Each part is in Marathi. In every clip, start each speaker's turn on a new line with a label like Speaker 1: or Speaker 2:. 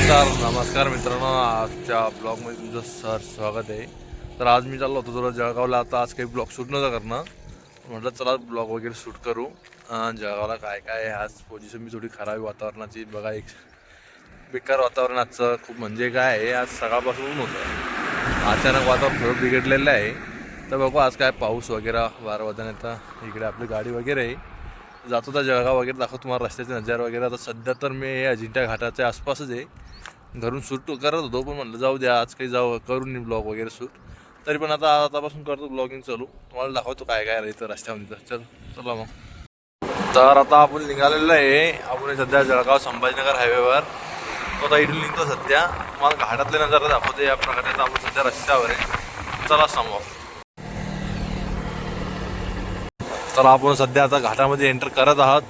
Speaker 1: नमस्कार मित्रांनो, आजच्या ब्लॉगमध्ये तुमचं स्वागत आहे. तर आज मी चाललो होतो थोडं जळगावला. आता आज काही ब्लॉग शूट नव्हता करणार, म्हटलं चला ब्लॉग वगैरे शूट करू. जळगावला काय काय आहे आज पोझिशन मी थोडी खराब वातावरणाची बघा. एक बेकार वातावरण आजचं खूप, म्हणजे काय आहे आज सकाळपासून ऊन होतं, अचानक वातावरण थोडं बिघडलेलं आहे. तर बघू आज काय पाऊस वगैरे वारा वादन येतं. इकडे आपली गाडी वगैरे आहे, जातो तर जळगाव वगैरे दाखवतो तुम्हाला रस्त्याचे नजारे वगैरे. आता सध्या तर मी अजिंठा घाटाच्या आसपासच आहे, घरून शूट करत होतो, पण म्हटलं जाऊ द्या आज काही जाऊ करून नाही ब्लॉग वगैरे शूट. तरी पण आतापासून करतो ब्लॉगिंग चालू, तुम्हाला दाखवतो काय काय राहतं रस्त्यामध्ये. तर चला मग. तर आता आपण निघालेलो आहे. आपण सध्या जळगाव संभाजीनगर हायवेवर, तो आता इथून निघतो सध्या. तुम्हाला घाटातले नजारा दाखवतो या प्रकारे. आपण सध्या रस्त्यावर आहे, चला समोर. तर आपण सध्या आता घाटामध्ये एंटर करत आहात.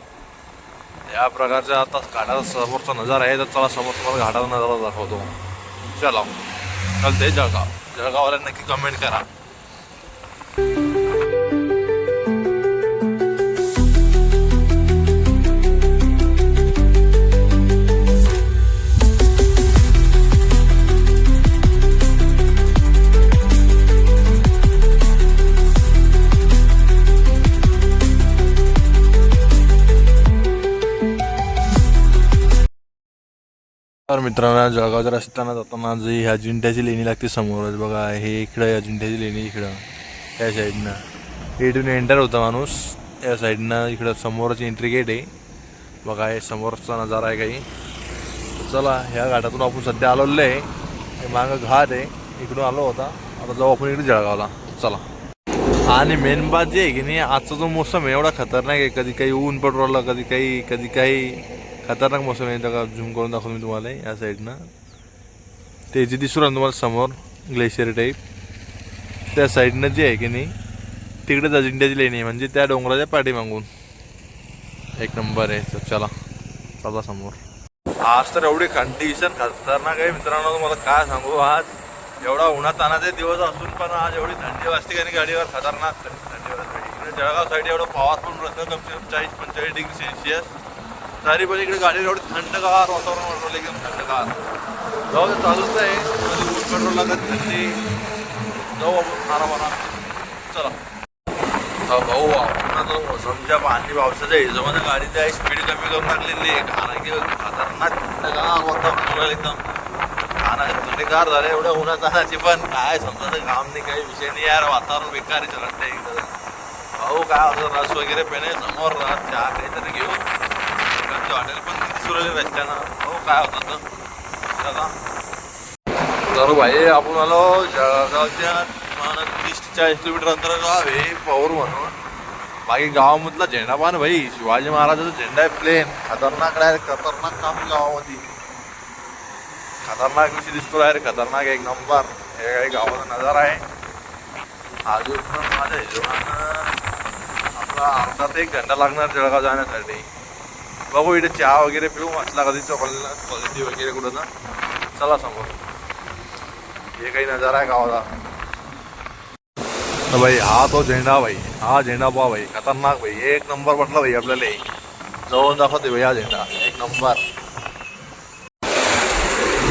Speaker 1: या प्रकारच्या आता घाटाचा समोरचा नजारा आहे. तर चला समोर तुम्हाला घाटाचा नजारा दाखवतो. चला चालते जळगावला नक्की कमेंट करा. तर मित्रांनो, जळगावच्या रस्त्यानं जाताना जी अजिंठ्याची लेणी लागते समोरच बघा. हे इकडं अजिंठ्याची लेणी, इकडं त्या साईडनं इथून एंटर होता माणूस. या साईडनं इकडं समोरच एंट्री गेट आहे बघा. हे समोरचा नजारा आहे काही. चला ह्या घाटातून आपण सध्या आलेलो आहे. हे मागं घाट आहे, इकडून आलो होता. आता जाऊ आपण इकडे जळगावला. चला. आणि मेन बात जे आहे की नाही, आजचा जो मोसम आहे एवढा खतरनाक आहे. कधी काही ऊन पडू राहिलं, कधी काही खतरनाक मोसम आहे. का झूम करून दाखवतो मी तुम्हाला. या साईडनं ते जे दिसू राहिलं तुम्हाला समोर ग्लेशियर टाईप, त्या साईडनं जे आहे की नाही तिकडेच अजिंठ्याची लेणी आहे, म्हणजे त्या डोंगराच्या पाठीमागून. एक नंबर आहे. तर चला समोर. आज तर एवढी कंडिशन खतरनाक आहे मित्रांनो, तुम्हाला काय सांगू. आज एवढा उन्हात तानाचे दिवस असून पण आज एवढी थंडी वाजते का गाडीवर, खतरनाक थंडी वाजते. इकडे जळगाव साईड एवढं पावास पण राहतं, कमसे कम 40-45 डिग्री सेल्सिअस. तरी पण इकडे गाडीवर एवढी थंडगार वातावरण वाटलं, एकदम थंडगार. जाऊ चालूच आहे, कधी ऊन पेट्रोल लागत थंडी. जाऊ आपण आरामाला. चला. भाऊ आपण समजा पाणी पावसाच्या हिशोबाने गाडीची आहे स्पीड कमी करून टाकलेली आहे, कारण की खतरनाक थंडगार वातावरण एकदम. आणि थंडगार झालं एवढ्या उन्हात जाण्याची, पण काय समजायचं काम नाही, काही विषय नाही यार. वातावरण बेकार आहे सगळं इकडं. भाऊ काय होतं, रस वगैरे पेणे समोर चहा काहीतरी घेऊ. हॉटेल पण सुरळीत रस्त्यानं. हो काय होतं तर भाई आपण आलो जळगावच्या 30-40 किलोमीटर अंतर गाव आहे पौर म्हणून. बाकी गावामधला झेंडा पान भाई, शिवाजी महाराजाचा झेंडा आहे प्लेन. खतरनाक डायरेक्ट, खतरनाक काम गावामध्ये. खतरनाक विषय दिसतो डायरेक्ट, खतरनाक एक नंबर. हे काही गावाचा नजारा आहे. अजून माझ्या हिशोबानं आपला अर्धा ते 1 घंटा लागणार जळगाव जाण्यासाठी. बघू इथे चहा वगैरे पिऊ म्हटला कधी क्वालिटी वगैरे कुठं ना. चला समोर. हे काही नजारा आहे गावाला. तर भाई हा तो झेंडा भाई, हा झेंडा पहा भाई, खतरनाक भाई, एक नंबर म्हटलं भाई. आपल्याला जवळून दाखवते भाई हा झेंडा, एक नंबर.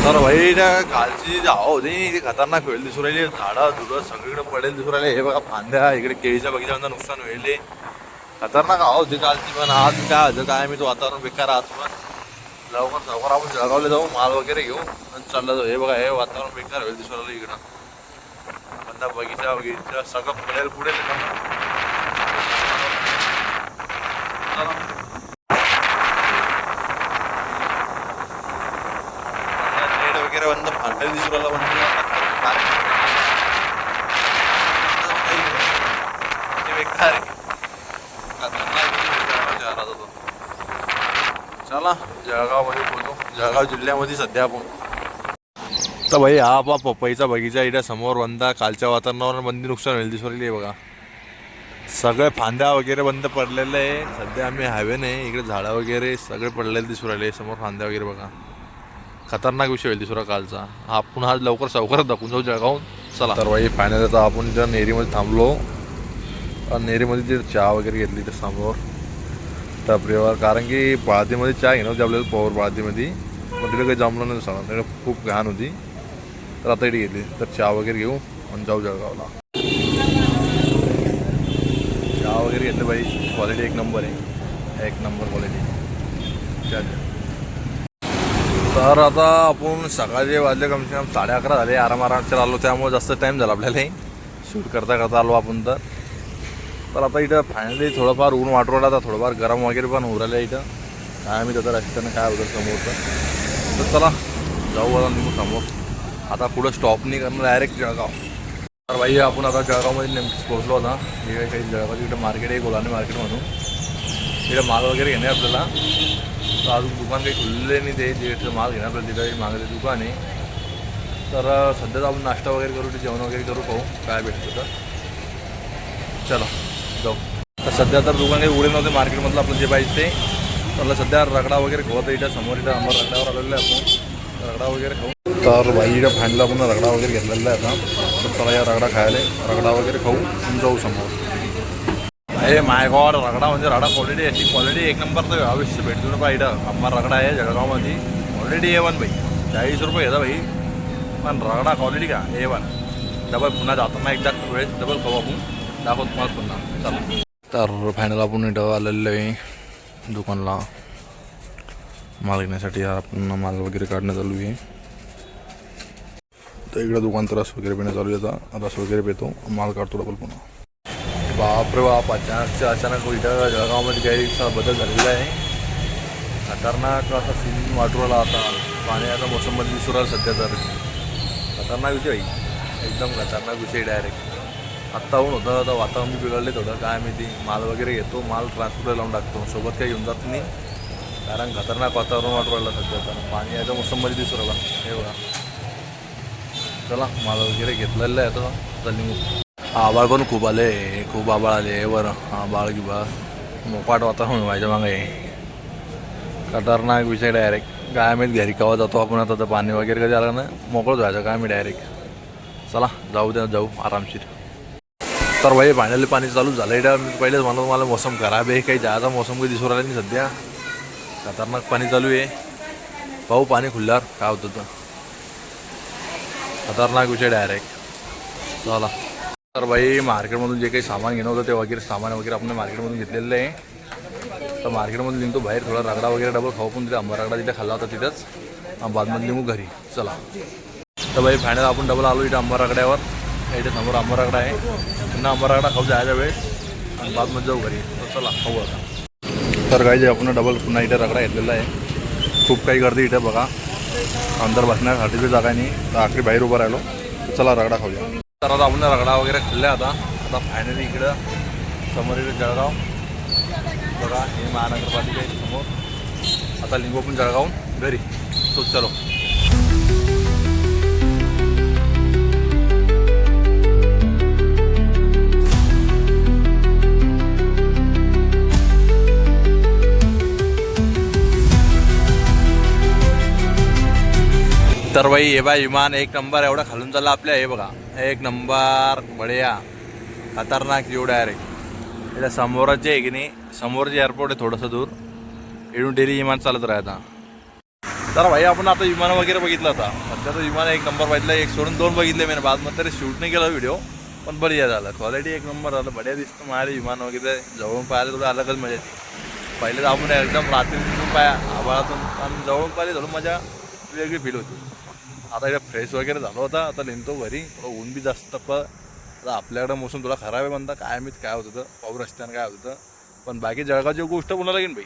Speaker 1: तर भाई त्या खालची जी हवा होती ती खतरनाक होईल दिसू राहिली. झाडं झुडं सगळीकडे पडेल दिसू राहिले. हे बघा फांद्या, इकडे केळीच्या बगीच्यामध्ये नुकसान होईल. खतरनाक हवा होती कालची. पण आज काय होतं काय मी, तो वातावरण बेकार. आज पण लवकर आपण जळगावला जाऊ, माल वगैरे घेऊ आणि चालला जाऊ. हे बघा हे वातावरण बेकार होईल दिसू राहिलं इकडं. बंदा बगीचा सगळं पडेल पुढे. नेट वगैरे बंद फाटेल दिसू राहिला. बेकार. चला जळगावमध्ये बोलतो. जळगाव जिल्ह्यामध्ये सध्या आपण. तर भाई हा बा पपईचा बगीचा इकडे समोर बंदा. कालच्या वातावरणावर बंदी नुकसान होईल दिसू राहिली आहे बघा. सगळे फांद्या वगैरे बंद पडलेलं आहे. सध्या आम्ही हायवे नाही, इकडे झाडं वगैरे सगळे पडलेले दिसू राहिले. समोर फांद्या वगैरे बघा. खतरनाक विषय होईल दिसू राहिला कालचा. आपण आज लवकरच दाखवून जाऊ जळगावून. चला. तर भाई फायनल आता आपण ज्या नेरीमध्ये थांबलो, नेरीमध्ये जे चहा वगैरे घेतली तर समोर टपरीवर, कारण की बाळतीमध्ये चहा घेणं होती आपल्याला. पॉवर बाळतीमध्ये पण तिला काही जमलं नाही सगळं, तिला खूप घाण होती. तर आता इथे घेतली. तर चहा वगैरे घेऊ आणि जाऊ जळगावला. चहा वगैरे घेतलं बाई, क्वालिटी एक नंबर आहे, एक नंबर क्वालिटी. तर आता आपण सकाळचे वाजले कम से कम 11:30 झाले, आरामचे आलो, त्यामुळे जास्त टाईम झाला आपल्याला शूट करता करता आलो आपण. तर आता इथं फायनली थोडंफार ऊन वाटवलं, आता थोडंफार गरम वगैरे पण उरायला इथं. काय आम्ही त्याचं रस्त्यानं काय होतं समोरचं. तर चला जाऊ आता निघू समोर. आता पुढं स्टॉप नाही करणार, डायरेक्ट जळगाव. तर बाई आपण आता जळगावमध्ये नेमकीच पोहोचलो होता. हे काही जळगावचं इकडं मार्केट आहे, गोलाने मार्केट म्हणून. इकडं माल वगैरे घेणे आपल्याला. तर अजून दुकान काही खुलले नाही, ते जे माल घेणार आपल्याला तिथं मागले दुकान आहे. तर सध्याच आपण नाश्ता वगैरे करू, ते जेवण वगैरे करू, पाहू काय भेटतं. तर चला जाऊ. तर सध्या तर दुकान काही उडे नव्हते मार्केटमधलं आपलं जे पाहिजे ते. तर सध्या रगडा वगैरे खाऊ. इथं समोर इथं आम्हाला रगड्यावर आलेलं आहे आपण, रगडा वगैरे खाऊ. तर बाई इथं फायनला आपण रगडा वगैरे घेतलेला आहे आता. तर चला या रगडा खायला, रगडा वगैरे खाऊ आणि जाऊ समोर. अरे माय गॉड, रगडा म्हणजे रगडा क्वालिटी, अशी क्वालिटी एक नंबर तर अवश्य भेटतो ना बाई. इथं आम्हाला रगडा आहे जळगावमध्ये, क्वालिटी A1 बाई. 40 रुपये घेता भाई, पण रगडा क्वालिटी का A1. डबल पुन्हा जाताना एकदा वेळेस डबल खाऊ आपण, दाखवतो तुम्हाला पुन्हा. चला. तर फायनल आपण इथं आलेलं आहे दुकानला माल घेण्यासाठी. आपण माल वगैरे काढणं चालू आहे. तर इकडं दुकान तर रस वगैरे पिणं चालू आहे. आता रस वगैरे पितो, माल काढतो डबल पुन्हा. बापरे बाप, अचानक इथं जळगावमध्ये काही बदल झालेला आहे. खतरनाक असा सीन वाटूला आता. पाण्याचा मोसममध्ये दिसू राहिला सध्या. तर खतरनाक विषय, एकदम खतरनाक विषय डायरेक्ट. आत्ता ऊन होतं, आता वातावरण बिघडले थोडं, काय माहिती. माल वगैरे घेतो, माल ट्रान्सपोर्टला लावून टाकतो, सोबत काही येऊन जात नाही, कारण खतरनाक वातावरण वाटू राहिलं सध्या. तर पाणी याच्या मोसममध्ये दिसू राहिला हे बघा. चला माल वगैरे घेतलेलं आहे आता, चल निघू. आबाळ पण खूप आले, खूप आबाळ आले बरं. आबाळ गिबाळ मोकाट वातावरण व्हायच्या मागे. खतरनाक विषय डायरेक्ट. काय माहीत घरी केव्हा जातो आपण आता. तर पाणी वगैरे कधी आलं ना मोकळंच व्हायचं काय मी डायरेक्ट. चला जाऊ द्या, जाऊ आरामशीर. तर भाई फायनली पाणी चालू झालं आहे. मी पहिलेच म्हणतो मला मोसम खराब आहे, काही जायचा मोसम काही दिसू राहिला नाही सध्या. खतरनाक पाणी चालू आहे, पाहू पाणी खुलल्यावर काय होतं. तर खतरनाक विषय डायरेक्ट. चला. तर भाई मार्केटमधून जे काही सामान घेणं होतं ते वगैरे सामान वगैरे आपण मार्केटमधून घेतलेलं आहे. तर मार्केटमधून निघतो बाहेर, थोडा रगडा वगैरे डबल खाऊ. पण तिथे आंबा रगडा तिथे खाल्ला होता तिथंच. बादमध्ये निघू घरी. चला. तर भाई फायनल आपण डबल आलो इथं आंबा रगड्यावर. इथे समोर आंबा रगडा आहे, पुन्हा आंबा रगडा खाऊ जायच्या वेळेस आणि बादमध्ये जाऊ घरी. तर चला खाऊ आता. तर काही जे आपण डबल पुन्हा इथे रगडा घेतलेला आहे. खूप काही गर्दी इथं बघा, अंदर बसण्यासाठी बी जागा नाही. तर आखरी बाहेर उभं राहिलो. चला रगडा खाऊया. तर आता आपण रगडा वगैरे खाल्ला. आता फायनली इकडं समोर इकडे जळगाव बघा, हे महानगरपालिका आहे समोर. आता लिंगू पण जळगावून घरी. तो चलो. तर भाई हे बाय विमान एक नंबर एवढा खालून चालला आपल्या. हे बघा एक नंबर बढिया खतरनाक जीव डायरेक्ट. इथं समोरच आहे की नाही, समोरचे एअरपोर्ट आहे थोडंसं दूर, इथून डेली विमान चालत राहता. तर भाई आपण आता विमान वगैरे बघितलं होता. सध्या तर विमान एक नंबर बघितलं, एक सोडून 2 बघितले मी. बादमध्ये तरी शूट नाही केला व्हिडिओ, पण बढिया झालं. क्वालिटी एक नंबर झालं, बढिया दिसतं. माझ्या विमान वगैरे जवळून पाहायला थोडं अलगच मजा येते. पहिले तर आपण एकदम रात्री आभाळातून आणि जवळून पाहिले थोडं मजा वेगळी फील होती. आता इकडे फ्रेश वगैरे झालं होता. आता निघतो घरी. थोडं ऊन बी जास्त पण आता आपल्याकडं मोसम थोडा खराब आहे म्हणता. काय माहीत काय होतं, पाऊस रस्त्यानं काय होतं. पण बाकी जळगावची गोष्ट बोलायला लागेल भाई.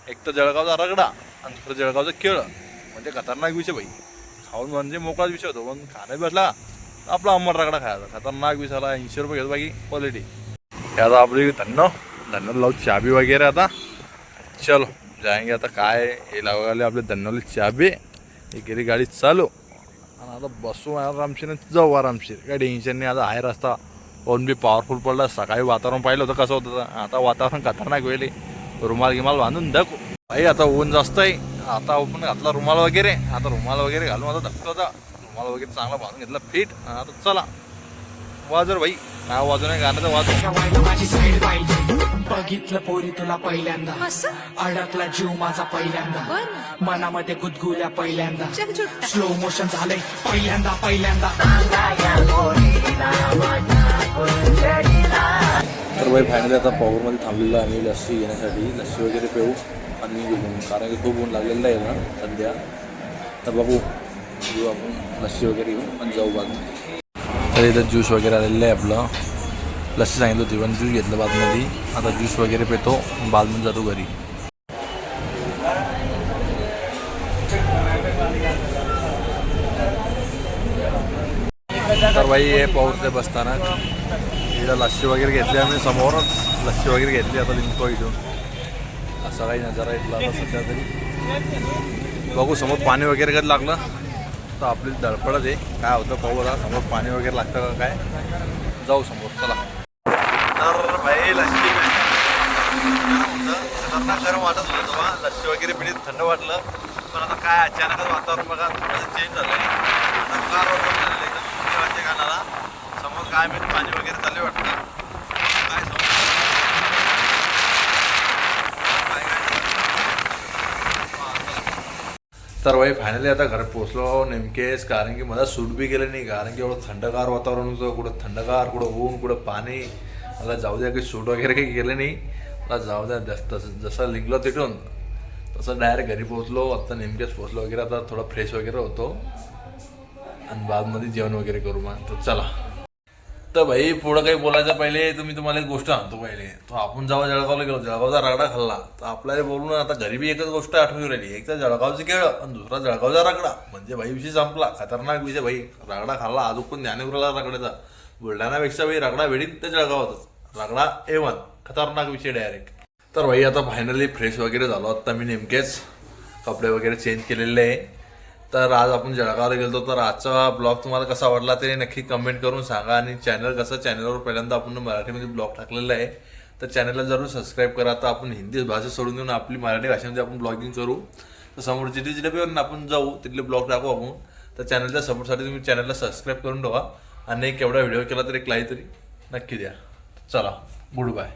Speaker 1: एक तर जळगावचा रगडा आणि दुसरं जळगावचं केळं, म्हणजे खतरनाक विषय भाई. खाऊन म्हणजे मोकळाच विषय होतो, पण खाण्यात बसला आपला आंबट रगडा खायचा. खतरनाक विषयाला 80 रुपये घेतो बाकी क्वालिटी. हे आता आपली धन्यवाद लावू चाबी वगैरे. आता चलो जाएंगे. आता काय हे लावायला आपले धन्यवाद चाबी. हे गेली गाडी चालू आणि आता बसू आरामशीर जाऊ आरामशीर. काय टेन्शन नाही. आता आहे रस्ता ऊन बी पॉवरफुल पडला. सकाळी वातावरण पाहिलं होतं कसं होतं. आता वातावरण खतरनाक वेळ. रुमाल गिमाल बांधून धक भाई. आता ऊन जास्त आहे. आता आपण घातला रुमाल वगैरे. आता रुमाल वगैरे घालून आता धकतो. आता रुमाल वगैरे चांगला बांधून घेतला फिट. आता चला वाजर भाई. काय वाजू नाही गाण्याचं वाजू.
Speaker 2: बघितलं पोरी तुला पहिल्यांदा, अडकला जीव माझा पहिल्यांदा, मनामध्ये गुदगुल्या पहिल्यांदा, स्लो मोशन झालंय पहिल्यांदा पहिल्यांदा.
Speaker 1: तर बाई फायनली आता पॉवरमध्ये थांबलेलं आम्ही लस्सी घेण्यासाठी. लस्सी वगैरे पिऊ आणि घेऊन, कारण की खूप ऊन लागलेलं आहे ना सध्या. तर बघू घेऊ आपण लस्सी वगैरे घेऊ आणि जाऊ बाजूमध्ये. तर इथं ज्यूस वगैरे आलेलं आहे आपलं. लस्सी सांगितलं होती पण ज्यूस घेतलं बाजूमध्ये. आता ज्यूस वगैरे पितो, बाजून जातो घरी. तर बाई हे पाऊस बसताना इथं लस्सी वगैरे घेतली आम्ही. समोरच लस्सी वगैरे घेतली. आता लिंको इथून असा काही नजारा इथला आता सध्या तरी. बघू समोर पाणी वगैरे कधी लागलं तर आपली धडपडच आहे. काय होतं पाहू आता. समोर पाणी वगैरे लागतं का काय, जाऊ समोर चला. तर भाई लस्सी खतरनाक गरम वाटत होतं तेव्हा. लस्सी वगैरे पिली थंड वाटलं. पण आता काय अचानकच वातावरण बघा थोडंसं चेंज झालं आहे. आता गार वातावरण झालं एकदम सुट्टी वाटते कानाला. समोर काय माहिती पाणी वगैरे चालले वाटतं. काय समोर तर भाई फायनली आता घर पोचलो नेमकेच. कारण की मला सूट बी केलं नाही, कारण की एवढं थंडगार वातावरण होतं. कुठं थंडगार, कुठं ऊन, कुठं पाणी. मला जाऊ द्या काही सूट वगैरे काही केलं नाही. मला जाऊ द्या जसं निघलो तिथून तसं डायरेक्ट घरी पोहोचलो. आत्ता नेमकेच पोचलो वगैरे. आता थोडं फ्रेश वगैरे होतो आणि बादमध्ये जेवण वगैरे करू मग. तर चला. तर भाई पुढं काही बोलायचं पहिले तर मी तुम्हाला एक गोष्ट सांगतो पहिले. तो आपण जेव्हा जळगावला गेलो, जळगावचा रगडा खाल्ला, तर आपल्याला बोलून आता घरी बी एकच गोष्ट आठवून राहिली. एक तर जळगावची केळं आणि दुसरा जळगावचा रगडा. म्हणजे भाई विषय संपला. खतरनाक विषय भाई. रगडा खाल्ला अजून पण ज्ञानेश्वरला रगड्याचा. बुलढाणापेक्षा भाई रगडा भेटीन ते जळगावातच. रगडा A1 खतरनाक विषय डायरेक्ट. तर भाई आता फायनली फ्रेश वगैरे झालो. आत्ता मी नेमकेच कपडे वगैरे चेंज केलेले आहे. तर आज आपण जळगावला गेलो. तर आजचा ब्लॉग तुम्हाला कसा वाटला ते नक्की कमेंट करून सांगा. आणि चॅनलवर पहिल्यांदा आपण मराठीमध्ये ब्लॉग टाकलेला आहे. तर चॅनलला जरूर सबस्क्राईब करा. तर आपण हिंदी भाषा सोडून देऊन आपली मराठी भाषेमध्ये आपण ब्लॉगिंग करू. तर समोर जिथे पण आपण जाऊ तिथले ब्लॉग टाकू आपण. तर चॅनलच्या सपोर्टसाठी तुम्ही चॅनलला सबस्क्राईब करून ठेवा. आणि एक एवढा व्हिडिओ केला तर एक लाईक तरी नक्की द्या. चला, गुड बाय.